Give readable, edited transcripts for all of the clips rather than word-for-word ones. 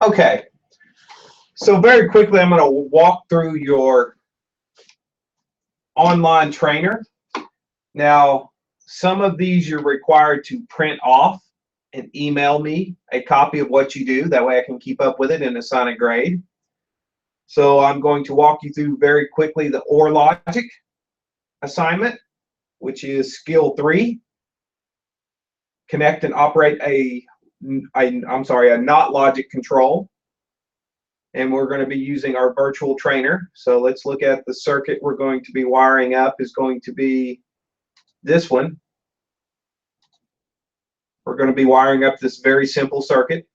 Okay, so very quickly, I'm going to walk through your online trainer. Now, some of these you're required to print off and email me a copy of what you do. That way I can keep up with it and assign a grade. So I'm going to walk you through very quickly the OR logic assignment, which is skill 3. Connect and operate a NOT logic control. And we're going to be using our virtual trainer. So let's look at the circuit we're going to be wiring up is going to be this one. We're going to be wiring up this very simple circuit.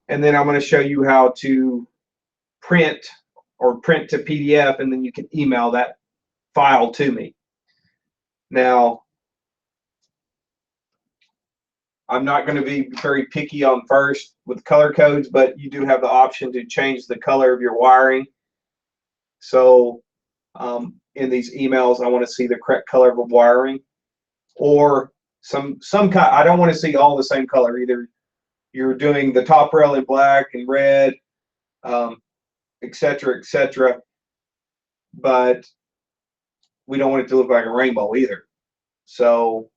And then I'm going to show you how to print to PDF, and then you can email that file to me. Now, I'm not going to be very picky on first with color codes, but you do have the option to change the color of your wiring. So in these emails, I want to see the correct color of wiring, or some kind. I don't want to see all the same color. Either you're doing the top rail in black and red, etc., etc. But we don't want it to look like a rainbow either. So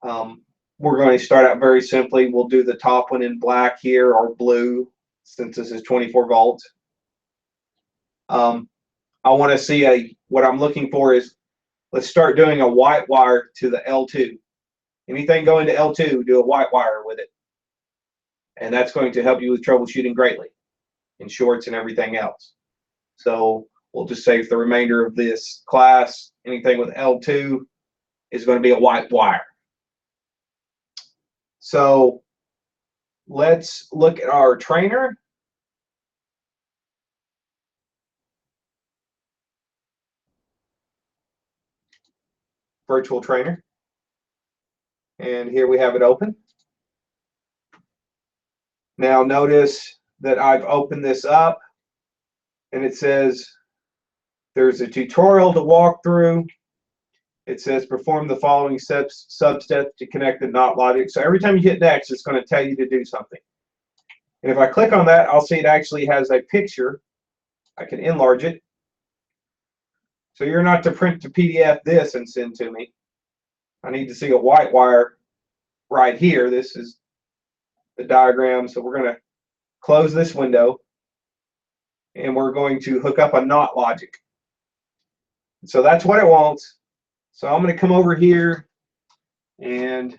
we're going to start out very simply. We'll do the top one in black here, or blue, since this is 24 volts. I want to see what I'm looking for is, let's start doing a white wire to the L2. Anything going to L2, do a white wire with it. And that's going to help you with troubleshooting greatly in shorts and everything else. So we'll just say for the remainder of this class, anything with L2 is going to be a white wire. So let's look at our trainer. Virtual trainer. And here we have it open. Now notice that I've opened this up and it says there's a tutorial to walk through. It says perform the following steps to connect the NOT logic. So every time you hit next, it's going to tell you to do something. And if I click on that, I'll see it actually has a picture. I can enlarge it. So you're not to print to PDF this and send to me. I need to see a white wire right here. This is the diagram. So we're going to close this window and we're going to hook up a NOT logic. So that's what it wants. So I'm going to come over here and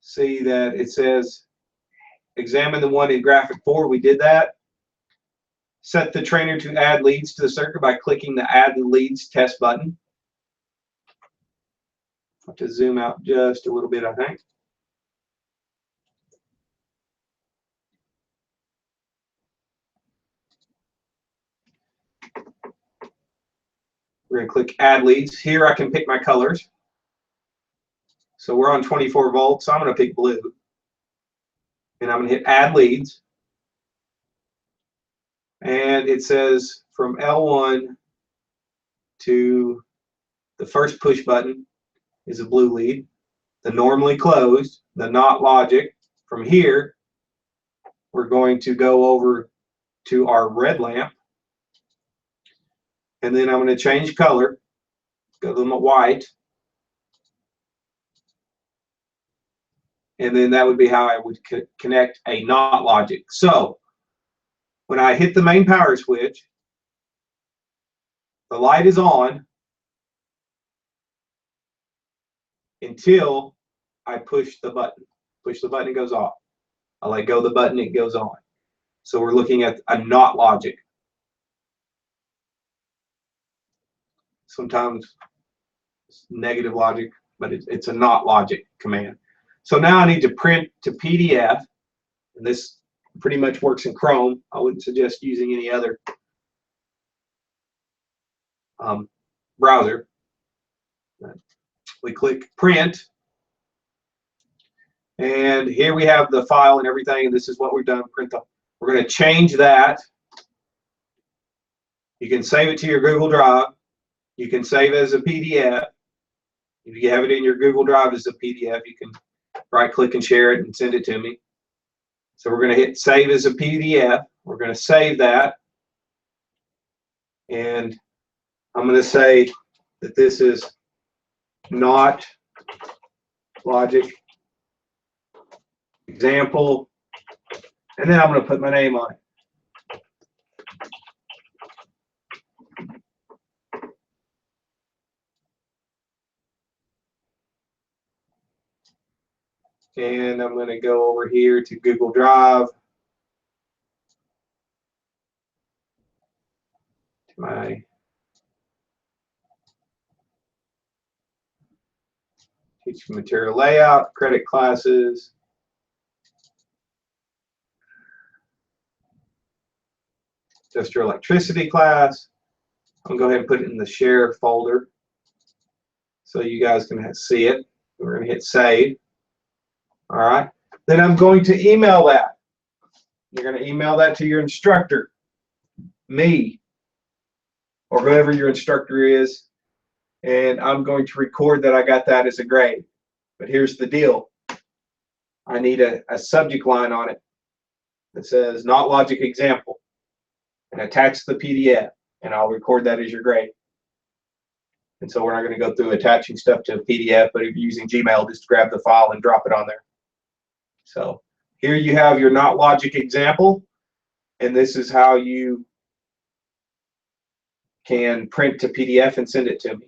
see that it says examine the one in graphic 4. We did that. Set the trainer to add leads to the circuit by clicking the add leads test button. I have to zoom out just a little bit, I think. We're going to click add leads. Here I can pick my colors. So we're on 24 volts, so I'm going to pick blue. And I'm going to hit add leads. And it says from L1 to the first push button is a blue lead. The normally closed, the NOT logic. From here, we're going to go over to our red lamp. And then I'm going to change color, go to the white. And then that would be how I would connect a NOT logic. So when I hit the main power switch, the light is on until I push the button. Push the button, it goes off. I let go of the button, it goes on. So we're looking at a NOT logic. Sometimes it's negative logic, but it's a NOT logic command. So now I need to print to PDF, and this pretty much works in Chrome. I wouldn't suggest using any other browser. We click print, and here we have the file and everything, and this is what we've done. We're going to change that. You can save it to your Google Drive. You can save it as a PDF. If you have it in your Google Drive as a PDF, you can right-click and share it and send it to me. So we're going to hit Save as a PDF. We're going to save that. And I'm going to say that this is not logic example. And then I'm going to put my name on it. And I'm going to go over here to Google Drive. To my teaching material layout, credit classes. Industrial electricity class. I'm going to go ahead and put it in the share folder so you guys can see it. We're going to hit save. All right. Then I'm going to email that. You're going to email that to your instructor, me, or whoever your instructor is, and I'm going to record that I got that as a grade. But here's the deal. I need a subject line on it that says not logic example, and attach the PDF, and I'll record that as your grade. And so we're not going to go through attaching stuff to a PDF, but if you're using Gmail, just grab the file and drop it on there. So here you have your not logic example, and this is how you can print to PDF and send it to me.